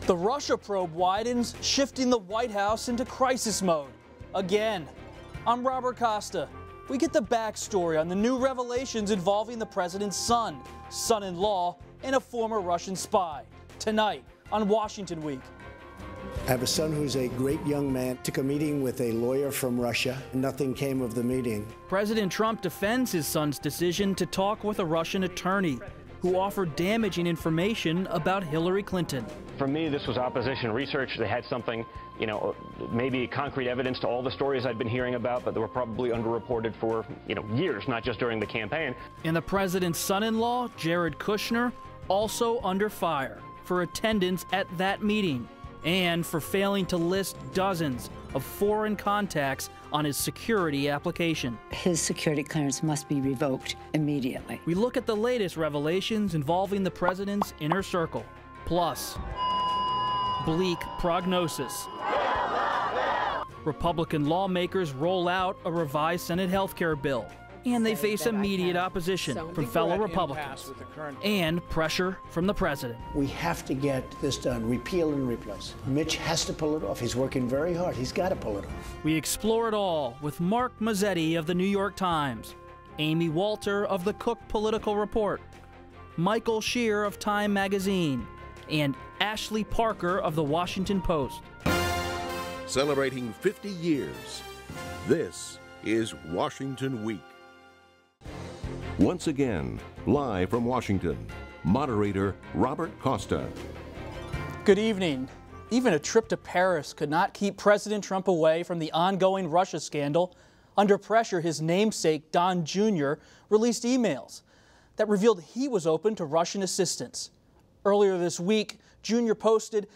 The Russia probe widens, shifting the White House into crisis mode. Again. I'm Robert Costa. We get the backstory on the new revelations involving the president's son, son-in-law, and a former Russian spy. Tonight on Washington Week. I have a son who's a great young man. Took a meeting with a lawyer from Russia. Nothing came of the meeting. President Trump defends his son's decision to talk with a Russian attorney who offered damaging information about Hillary Clinton. For me, this was opposition research. They had something, maybe concrete evidence to all the stories I'd been hearing about, but they were probably underreported for, years, not just during the campaign. And the president's son-in-law, Jared Kushner, also under fire for attendance at that meeting and for failing to list dozens of foreign contacts on his security application. His security clearance must be revoked immediately. We look at the latest revelations involving the president's inner circle, plus bleak prognosis. Republican lawmakers roll out a revised Senate health care bill, and they face immediate opposition from fellow Republicans and pressure from the president. We have to get this done, repeal and replace. Mitch has to pull it off. He's working very hard. He's got to pull it off. We explore it all with Mark Mazzetti of the New York Times, Amy Walter of the Cook Political Report, Michael Shear of Time Magazine, and Ashley Parker of the Washington Post. Celebrating 50 years, this is Washington Week. Once again, live from Washington, moderator Robert Costa. Good evening. Even a trip to Paris could not keep President Trump away from the ongoing Russia scandal. Under pressure, his namesake, Don Jr., released emails that revealed he was open to Russian assistance. Earlier this week, Jr. posted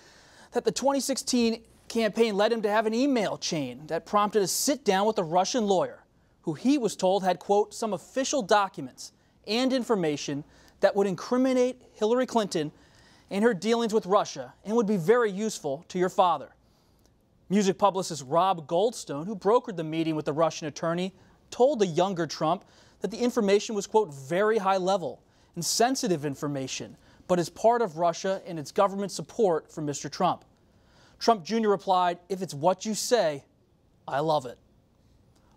that the 2016 campaign led him to have an email chain that prompted a sit-down with a Russian lawyer who he was told had, quote, some official documents and information that would incriminate Hillary Clinton and her dealings with Russia and would be very useful to your father. Music publicist Rob Goldstone, who brokered the meeting with the Russian attorney, told the younger Trump that the information was, quote, very high level and sensitive information, but is part of Russia and its government support for Mr. Trump. Trump Jr. replied, if it's what you say, I love it.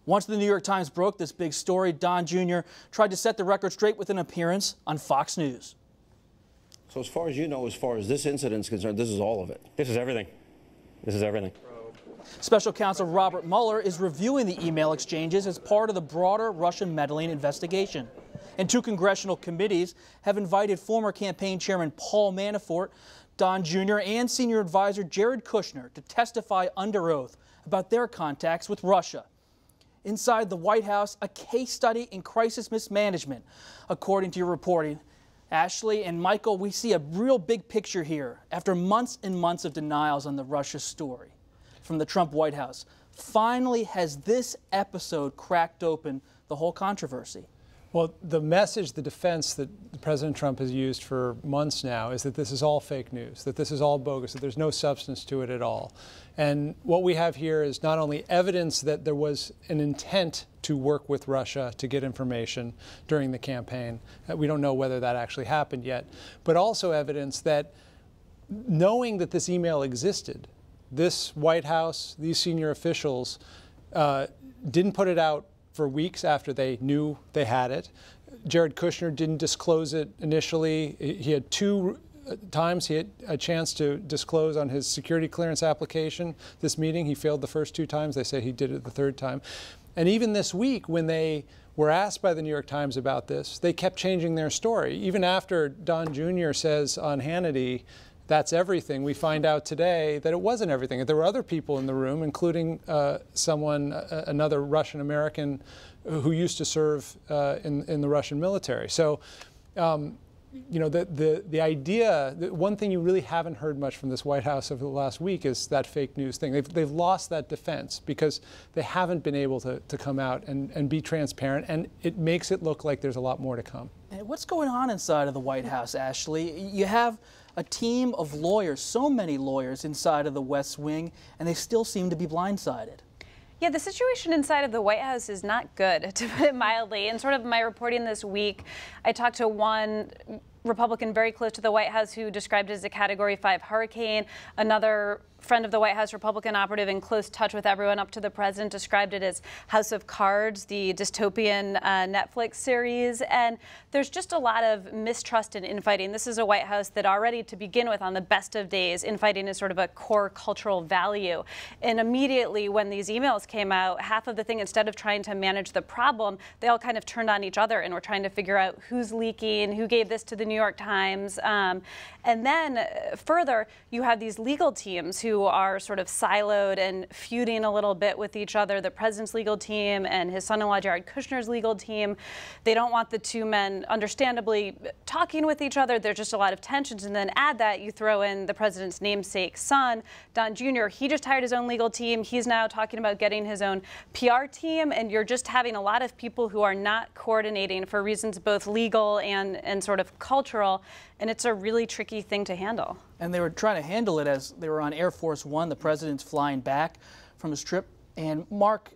Once the New York Times broke this big story, Don Jr. tried to set the record straight with an appearance on Fox News. So as far as you know, as far as this incident is concerned, this is all of it? This is everything. This is everything. Special counsel Robert Mueller is reviewing the email exchanges as part of the broader Russian meddling investigation. And two congressional committees have invited former campaign chairman Paul Manafort, Don Jr., and senior advisor Jared Kushner to testify under oath about their contacts with Russia. Inside the White House, a case study in crisis mismanagement, according to your reporting. Ashley and Michael, we see a real big picture here after months and months of denials on the Russia story from the Trump White House. Finally, has this episode cracked open the whole controversy? Well, the message, the defense that President Trump has used for months now is that this is all fake news, that this is all bogus, that there's no substance to it at all. And what we have here is not only evidence that there was an intent to work with Russia to get information during the campaign. We don't know whether that actually happened yet, but also evidence that knowing that this email existed, this White House, these senior officials didn't put it out for weeks after they knew they had it. Jared Kushner didn't disclose it initially. He had two times he had a chance to disclose on his security clearance application this meeting. He failed the first two times. They say he did it the third time. And even this week, when they were asked by the New York Times about this, they kept changing their story. Even after Don Jr. says on Hannity, that's everything, we find out today that it wasn't everything. That there were other people in the room, including another Russian American who used to serve in the Russian military. So, the idea, one thing you really haven't heard much from this White House over the last week is that fake news thing. They've lost that defense because they haven't been able to come out and be transparent, and it makes it look like there's a lot more to come. And what's going on inside of the White House, Ashley? You have a team of lawyers, so many lawyers inside of the West Wing, and they still seem to be blindsided. Yeah, the situation inside of the White House is not good, to put it mildly. In sort of my reporting this week, I talked to one Republican very close to the White House who described it as a Category 5 hurricane. Another friend of the White House, Republican operative in close touch with everyone up to the president, described it as House of Cards, the dystopian Netflix series. And there's just a lot of mistrust and infighting. This is a White House that already, to begin with, on the best of days, infighting is sort of a core cultural value. And immediately when these emails came out, half of the thing, instead of trying to manage the problem, they all kind of turned on each other and were trying to figure out who's leaking, who gave this to the New York Times. And then further, you have these legal teams who are sort of siloed and feuding a little bit with each other. The president's legal team and his son-in-law Jared Kushner's legal team. They don't want the two men, understandably, talking with each other. There's just a lot of tensions. And then add that, you throw in the president's namesake son, Don Jr. He just hired his own legal team. He's now talking about getting his own PR team. And you're just having a lot of people who are not coordinating for reasons both legal and sort of cultural. And it's a really tricky thing to handle. And they were trying to handle it as they were on Air Force One. The president's flying back from his trip. And Mark,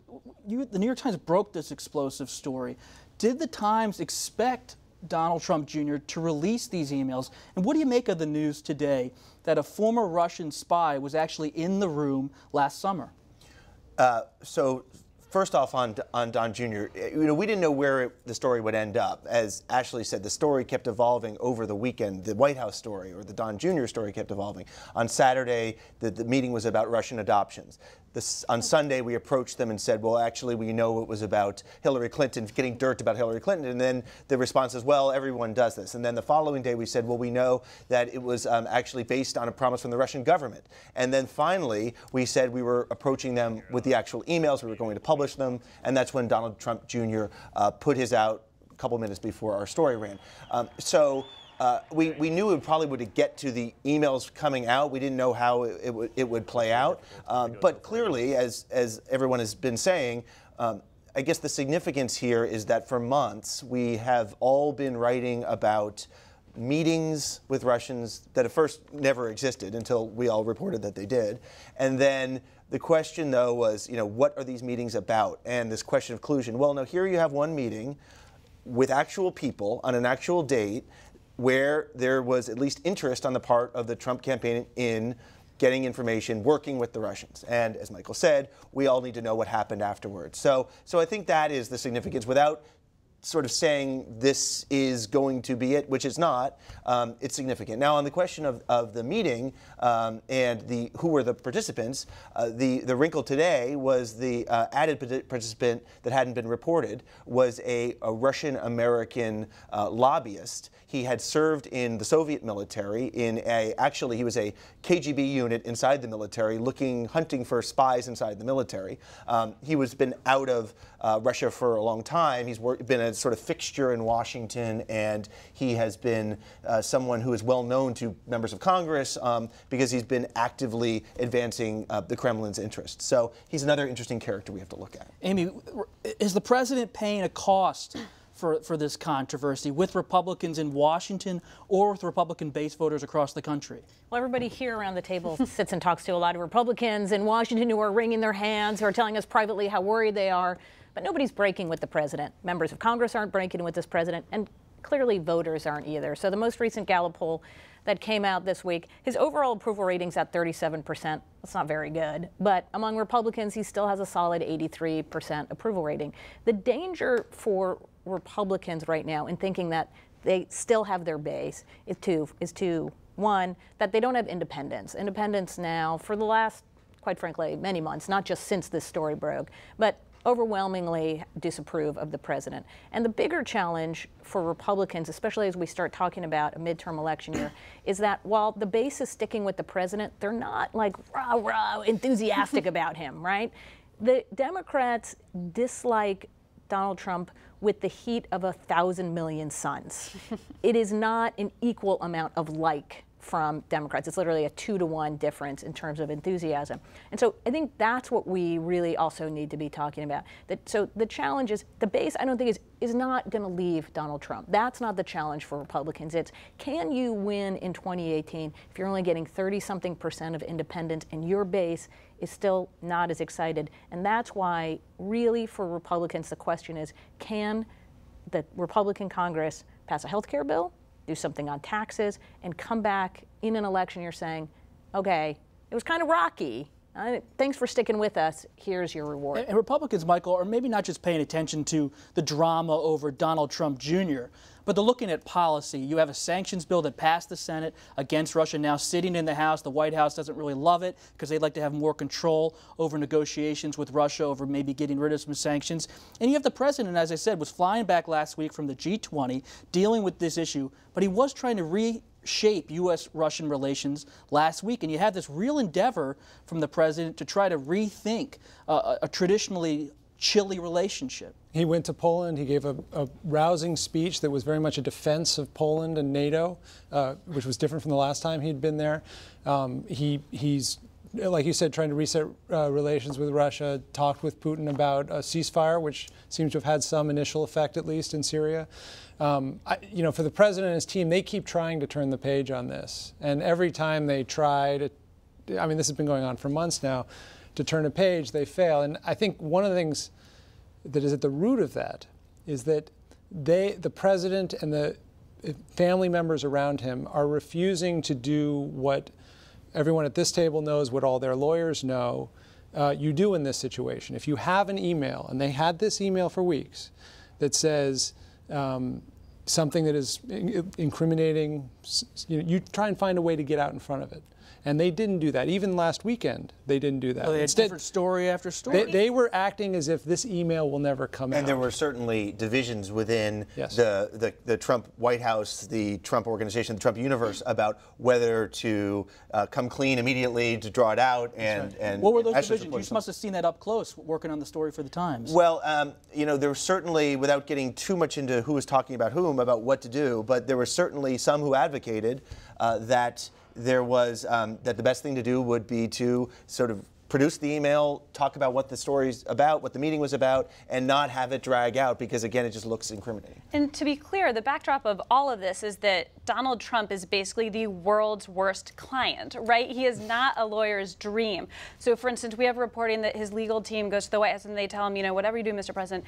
the New York Times broke this explosive story. Did the Times expect Donald Trump Jr. to release these emails? And what do you make of the news today that a former Russian spy was actually in the room last summer? First off, on Don Jr., we didn't know where the story would end up. As Ashley said, the story kept evolving over the weekend. The White House story, or the Don Jr. story, kept evolving. On Saturday, the meeting was about Russian adoptions. On Sunday, we approached them and said, well, actually, we know it was about Hillary Clinton, getting dirt about Hillary Clinton. And then the response is, well, everyone does this. And then the following day, we said, well, we know that it was actually based on a promise from the Russian government. And then finally, we said we were approaching them with the actual emails. We were going to publish them. And that's when Donald Trump Jr. Put his out a couple minutes before our story ran. We knew it probably would get to the emails coming out. We didn't know how it would play out. But clearly, as everyone has been saying, I guess the significance here is that for months we have all been writing about meetings with Russians that at first never existed until we all reported that they did. And then the question, though, was, what are these meetings about? And this question of collusion. Well, now here you have one meeting with actual people on an actual date where there was at least interest on the part of the Trump campaign in getting information, working with the Russians. And as Michael said, we all need to know what happened afterwards. So I think that is the significance. Without sort of saying this is going to be it, which it's not, it's significant. Now, on the question of the meeting and who were the participants, the wrinkle today was the added participant that hadn't been reported was a Russian-American lobbyist. He had served in the Soviet military actually he was a KGB unit inside the military hunting for spies inside the military. He was been out of Russia for a long time. He's been a sort of fixture in Washington, and he has been someone who is well known to members of Congress because he's been actively advancing the Kremlin's interests. So he's another interesting character we have to look at. Amy, is the president paying a cost for this controversy with Republicans in Washington or with Republican base voters across the country? Well, everybody here around the table sits and talks to a lot of Republicans in Washington who are wringing their hands, who are telling us privately how worried they are. But nobody's breaking with the president. Members of Congress aren't breaking with this president, and clearly voters aren't either. So the most recent Gallup poll that came out this week, his overall approval rating's at 37%. That's not very good. But among Republicans, he still has a solid 83% approval rating. The danger for Republicans right now in thinking that they still have their base is one, that they don't have independents. Independents now, for the last, quite frankly, many months, not just since this story broke, but overwhelmingly disapprove of the president. And the bigger challenge for Republicans, especially as we start talking about a midterm election year, is that while the base is sticking with the president, they're not like rah-rah enthusiastic about him, right? The Democrats dislike Donald Trump with the heat of 1,000 million suns. It is not an equal amount of like from Democrats. It's literally a 2-to-1 difference in terms of enthusiasm. And so I think that's what we really also need to be talking about. So the challenge is, the base, I don't think is not going to leave Donald Trump. That's not the challenge for Republicans. It's, can you win in 2018 if you're only getting 30-something% of independents and your base is still not as excited? And that's why, really, for Republicans, the question is, can the Republican Congress pass a health care bill do something on taxes, and come back in an election you're saying, okay, it was kind of rocky. Thanks for sticking with us. Here's your reward. And Republicans, Michael, are maybe not just paying attention to the drama over Donald Trump Jr., but they're looking at policy. You have a sanctions bill that passed the Senate against Russia now sitting in the House. The White House doesn't really love it because they'd like to have more control over negotiations with Russia over maybe getting rid of some sanctions. And you have the president, as I said, was flying back last week from the G20 dealing with this issue, but he was trying to reshape U.S.-Russian relations last week. And you have this real endeavor from the president to try to rethink a traditionally chilly relationship. He went to Poland. He gave a rousing speech that was very much a defense of Poland and NATO, which was different from the last time he'd been there. He's, like you said, trying to reset relations with Russia, talked with Putin about a ceasefire, which seems to have had some initial effect, at least in Syria. You know, for the president and his team, they keep trying to turn the page on this. And every time they try to, I mean, this has been going on for months now, to turn a page, they fail. And I think one of the things that is at the root of that is that the president and the family members around him are refusing to do what everyone at this table knows, what all their lawyers know, you do in this situation. If you have an email, and they had this email for weeks, that says something that is incriminating, you try and find a way to get out in front of it. And they didn't do that. Even last weekend, they didn't do that. Well, they had different story after story. They were acting as if this email will never come out. And there were certainly divisions within yes. the Trump White House, the Trump organization, the Trump universe, about whether to come clean immediately, to draw it out, and what were those divisions? You must have seen that up close, working on the story for the Times. Well, you know, there was certainly, without getting too much into who was talking about whom, about what to do, but there were certainly some who advocated that there was that the best thing to do would be to sort of produce the email, talk about what the story's about, what the meeting was about, and not have it drag out because, again, it just looks incriminating. And to be clear, the backdrop of all of this is that Donald Trump is basically the world's worst client, right? He is not a lawyer's dream. So, for instance, we have reporting that his legal team goes to the White House and they tell him, you know, whatever you do, Mr. President,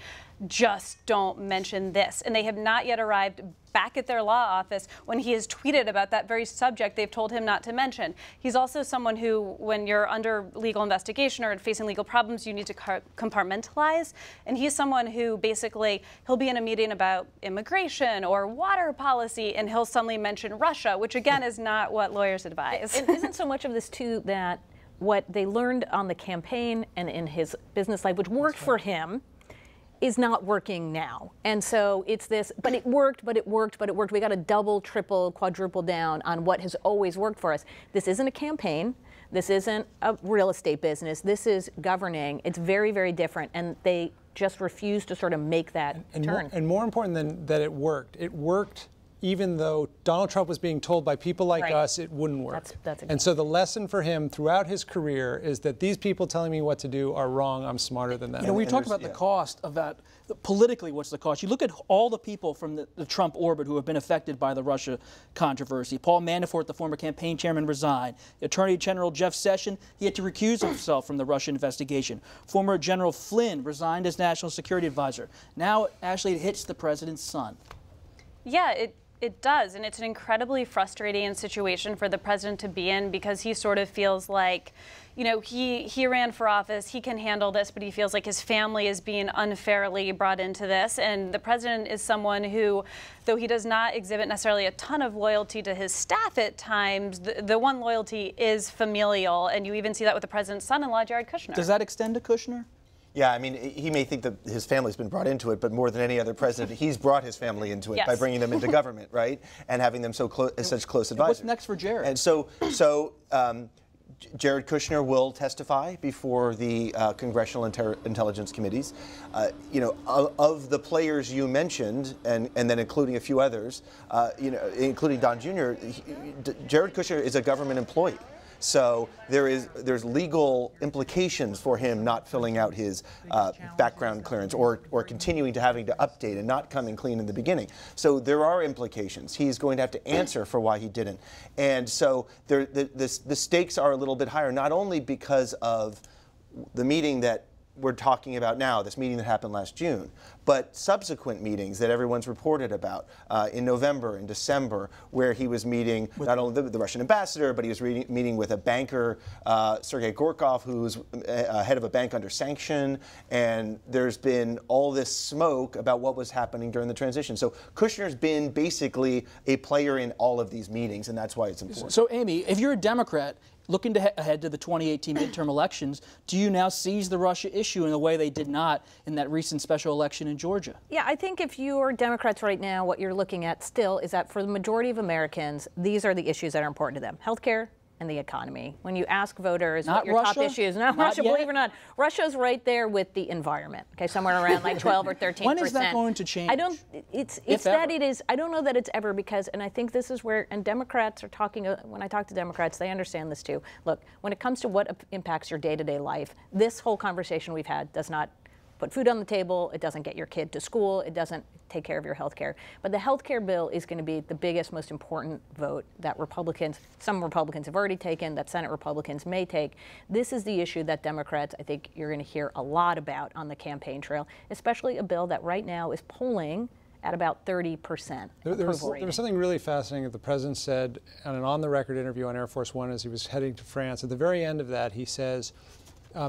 just don't mention this. And they have not yet arrived back at their law office when he has tweeted about that very subject they've told him not to mention. He's also someone who, when you're under legal investigation or facing legal problems, you need to compartmentalize. And he's someone who basically, he'll be in a meeting about immigration or water policy, and he'll suddenly mention Russia, which again is not what lawyers advise. And isn't so much of this too that what they learned on the campaign and in his business life, which worked for him, is not working now. And so it's this, but it worked, but it worked, but it worked. We got to double, triple, quadruple down on what has always worked for us. This isn't a campaign. This isn't a real estate business. This is governing. It's very, very different. And they just refuse to sort of make that turn. And more important than that, it worked even though Donald Trump was being told by people like us it wouldn't work. That's and so the lesson for him throughout his career is that these people telling me what to do are wrong. I'm smarter than them. You know, we talked about the cost of that. Politically, what's the cost? You look at all the people from the Trump orbit who have been affected by the Russia controversy. Paul Manafort, the former campaign chairman, resigned. Attorney General Jeff Sessions, he had to recuse himself from the Russia investigation. Former General Flynn resigned as national security advisor. Now, actually, it hits the president's son. Yeah, it does, and it's an incredibly frustrating situation for the president to be in because he sort of feels like, you know, he ran for office, he can handle this, but he feels like his family is being unfairly brought into this. And the president is someone who, though he does not exhibit necessarily a ton of loyalty to his staff at times, the one loyalty is familial, and you even see that with the president's son-in-law, Jared Kushner. Does that extend to Kushner? Yeah, I mean, he may think that his family's been brought into it, but more than any other president, he's brought his family into it by bringing them into government, right? And having them such close advisors. What's next for Jared? And so Jared Kushner will testify before the Congressional Intelligence Committees. You know, of the players you mentioned, and then including a few others, you know, including Don Jr., Jared Kushner is a government employee. So there's legal implications for him not filling out his background clearance or continuing to having to update and not coming clean in the beginning. So there are implications. He's going to have to answer for why he didn't. And so the stakes are a little bit higher, not only because of the meeting that we're talking about now, this meeting that happened last June, but subsequent meetings that everyone's reported about in November and December, where he was meeting not only the Russian ambassador, but he was meeting with a banker, Sergei Gorkov, who's head of a bank under sanction, and there's been all this smoke about what was happening during the transition. So Kushner's been basically a player in all of these meetings, and that's why it's important. So Amy, if you're a Democrat, looking ahead to the 2018 midterm elections, do you now seize the Russia issue in a way they did not in that recent special election in Georgia? Yeah, I think if you're Democrats right now, what you're looking at still is that for the majority of Americans, these are the issues that are important to them. Healthcare and the economy. When you ask voters what your top issues, not Russia, believe it or not, Russia's right there with the environment. Okay, somewhere around like 12 or 13%. When is that going to change? I don't. It's that it is. I don't know that it's ever, because, and I think this is where, and Democrats are talking. When I talk to Democrats, they understand this too. Look, when it comes to what impacts your day-to-day life, this whole conversation we've had does not put food on the table, it doesn't get your kid to school, it doesn't take care of your health care. But the health care bill is going to be the biggest, most important vote that some Republicans have already taken, that Senate Republicans may take. This is the issue that Democrats, I think you're going to hear a lot about on the campaign trail, especially a bill that right now is polling at about 30% approval rating. There was something really fascinating that the president said on an on-the-record interview on Air Force One as he was heading to France. At the very end of that, he says,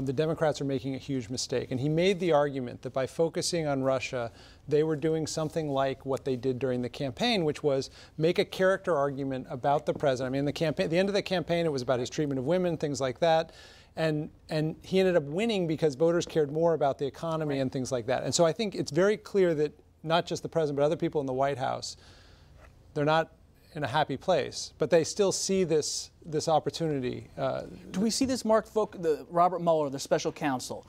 the Democrats are making a huge mistake. And he made the argument that by focusing on Russia, they were doing something like what they did during the campaign, which was make a character argument about the president. I mean, at the end of the campaign, it was about his treatment of women, things like that. And he ended up winning because voters cared more about the economy and things like that. And so I think it's very clear that not just the president, but other people in the White House, they're not in a happy place, but they still see this opportunity. Do we see this, Mark, Robert Mueller, the special counsel?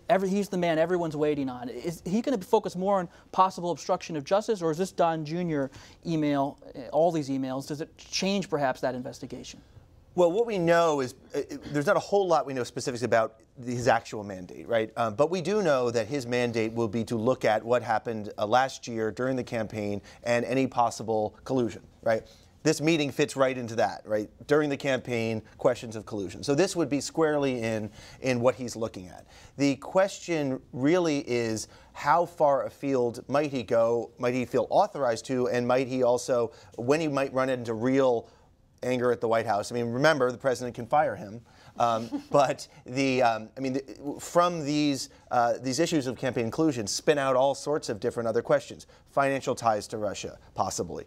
He's the man everyone's waiting on. Is he going to focus more on possible obstruction of justice, or is this Don Jr. email, all these emails, does it change perhaps that investigation? Well, what we know is there's not a whole lot we know specifics about his actual mandate, right? But we do know that his mandate will be to look at what happened last year during the campaign and any possible collusion, right? This meeting fits right into that, right? During the campaign, questions of collusion. So this would be squarely in what he's looking at. The question really is, how far afield might he go? Might he feel authorized to? And might he also, when he might run into real anger at the White House? I mean, remember, the president can fire him. But from these issues of campaign collusion spin out all sorts of different other questions. Financial ties to Russia, possibly.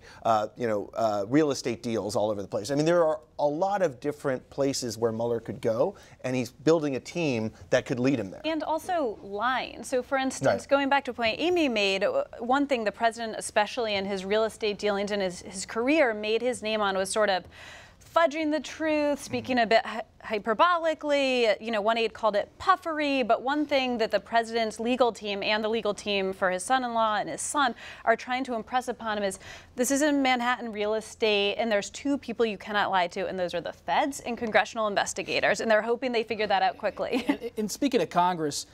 Real estate deals all over the place. I mean, there are a lot of different places where Mueller could go, and he's building a team that could lead him there. And also lying. So, for instance, going back to a point Amy made, one thing the president, especially in his real estate dealings and his career, made his name on was sort of fudging the truth, speaking a bit hyperbolically. One aide called it puffery. But one thing that the president's legal team and the legal team for his son-in-law and his son are trying to impress upon him is this is in Manhattan real estate, and there's two people you cannot lie to, and those are the feds and congressional investigators, and they're hoping they figure that out quickly. And speaking of Congress,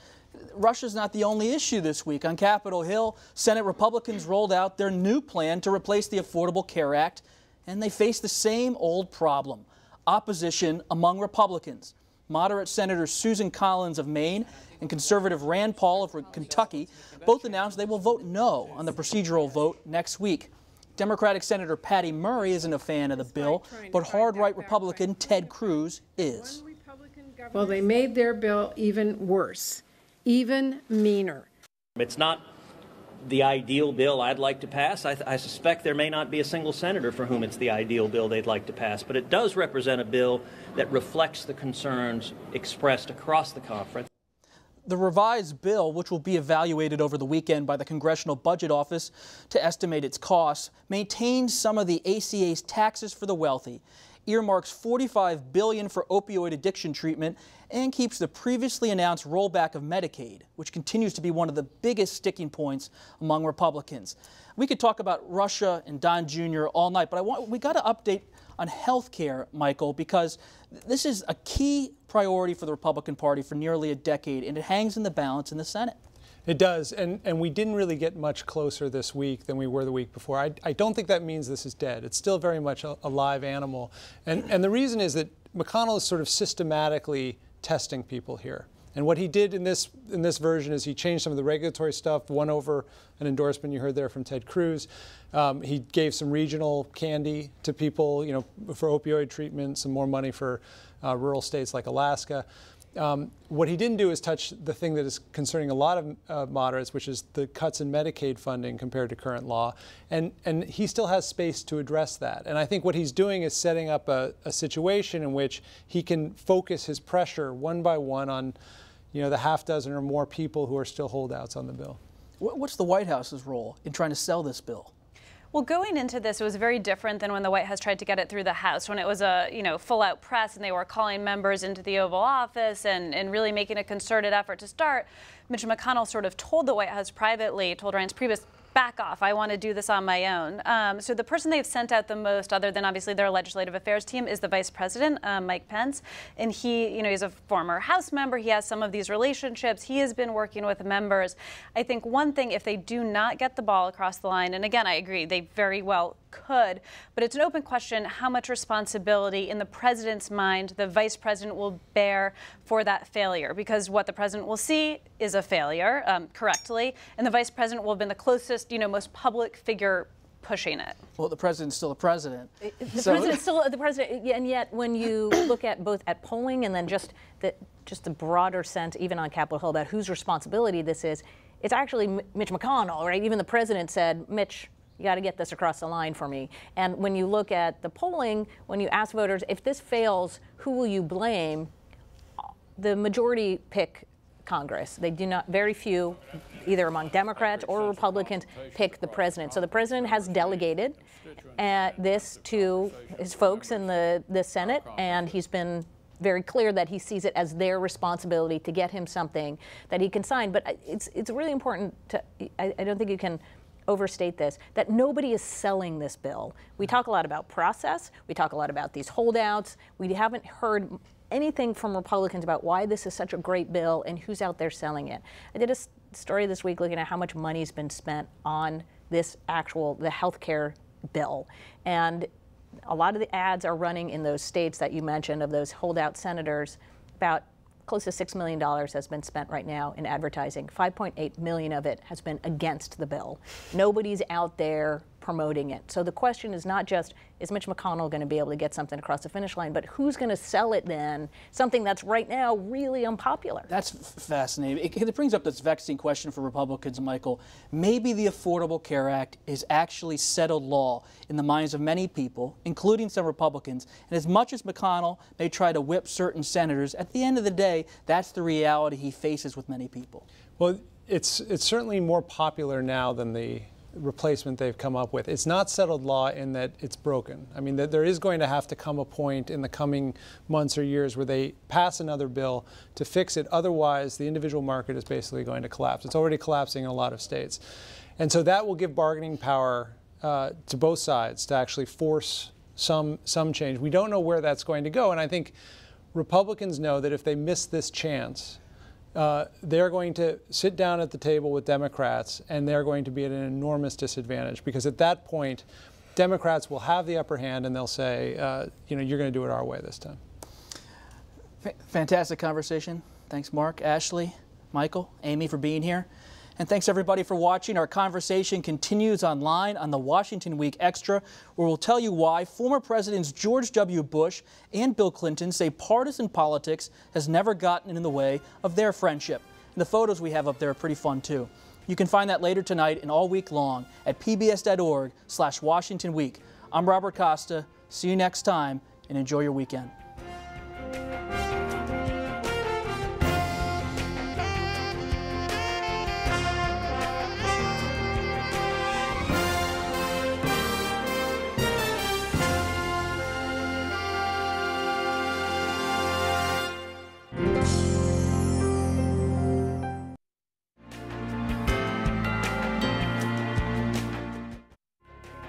Russia's not the only issue this week. On Capitol Hill, Senate Republicans rolled out their new plan to replace the Affordable Care Act, and they face the same old problem: opposition among Republicans. Moderate Senator Susan Collins of Maine and conservative Rand Paul of Kentucky both announced they will vote no on the procedural vote next week. Democratic Senator Patty Murray isn't a fan of the bill, but hard-right Republican Ted Cruz is. Well, they made their bill even worse, even meaner. It's not the ideal bill I'd like to pass. I suspect there may not be a single senator for whom it's the ideal bill they'd like to pass, but it does represent a bill that reflects the concerns expressed across the conference. The revised bill, which will be evaluated over the weekend by the Congressional Budget Office to estimate its costs, maintains some of the ACA's taxes for the wealthy, earmarks $45 billion for opioid addiction treatment, and keeps the previously announced rollback of Medicaid, which continues to be one of the biggest sticking points among Republicans. We could talk about Russia and Don Jr. all night, but we got to update on health care, Michael, because this is a key priority for the Republican Party for nearly a decade, and it hangs in the balance in the Senate. It does, and we didn't really get much closer this week than we were the week before. I don't think that means this is dead. It's still very much a live animal. And the reason is that McConnell is sort of systematically testing people here. And what he did in this version is he changed some of the regulatory stuff, won over an endorsement you heard there from Ted Cruz. He gave some regional candy to people, you know, for opioid treatment, some more money for rural states like Alaska. What he didn't do is touch the thing that is concerning a lot of moderates, which is the cuts in Medicaid funding compared to current law. And he still has space to address that. And I think what he's doing is setting up a situation in which he can focus his pressure one by one on, you know, the half dozen or more people who are still holdouts on the bill. What's the White House's role in trying to sell this bill? Well, going into this, it was very different than when the White House tried to get it through the House, when it was a, you know, full-out press and they were calling members into the Oval Office and really making a concerted effort to start. Mitch McConnell sort of told the White House privately, told Reince Priebus, back off, I want to do this on my own. So the person they've sent out the most, other than obviously their legislative affairs team, is the Vice President, Mike Pence. And he, you know, he's a former House member. He has some of these relationships. He has been working with members. I think one thing, if they do not get the ball across the line, and again, I agree, they very well could, but it's an open question how much responsibility in the president's mind the vice president will bear for that failure, because what the president will see is a failure, correctly, and the vice president will have been the closest, you know, most public figure pushing it. Well, the president's still the president. The president's still the president, and yet when you look at both at polling and then just the broader sense, even on Capitol Hill, about whose responsibility this is, it's actually Mitch McConnell, right? Even the president said, Mitch, you got to get this across the line for me. And when you look at the polling, when you ask voters, if this fails, who will you blame? The majority pick Congress. They do not, very few, either among Democrats or Republicans, pick the president. So the president has delegated this to his folks in the Senate, and he's been very clear that he sees it as their responsibility to get him something that he can sign. But it's really important to, I don't think you can overstate this, that nobody is selling this bill. We talk a lot about process. We talk a lot about these holdouts. We haven't heard anything from Republicans about why this is such a great bill and who's out there selling it. I did a story this week looking at how much money's been spent on this the health care bill. And a lot of the ads are running in those states that you mentioned, of those holdout senators. About close to $6 million has been spent right now in advertising. 5.8 million of it has been against the bill. Nobody's out there promoting it. So the question is not just, is Mitch McConnell going to be able to get something across the finish line, but who's going to sell it then, something that's right now really unpopular? That's fascinating. It brings up this vexing question for Republicans, Michael. Maybe the Affordable Care Act is actually settled law in the minds of many people, including some Republicans, and as much as McConnell may try to whip certain senators, at the end of the day, that's the reality he faces with many people. Well, it's certainly more popular now than the replacement they've come up with. It's not settled law in that it's broken. I mean, there is going to have to come a point in the coming months or years where they pass another bill to fix it. Otherwise, the individual market is basically going to collapse. It's already collapsing in a lot of states. And so that will give bargaining power to both sides to actually force some change. We don't know where that's going to go. And I think Republicans know that if they miss this chance, they're going to sit down at the table with Democrats, and they're going to be at an enormous disadvantage, because at that point, Democrats will have the upper hand, and they'll say, you know, you're going to do it our way this time. Fantastic conversation. Thanks, Mark, Ashley, Michael, Amy, for being here. And thanks, everybody, for watching. Our conversation continues online on the Washington Week Extra, where we'll tell you why former Presidents George W. Bush and Bill Clinton say partisan politics has never gotten in the way of their friendship. And the photos we have up there are pretty fun, too. You can find that later tonight and all week long at pbs.org/WashingtonWeek. I'm Robert Costa. See you next time, and enjoy your weekend.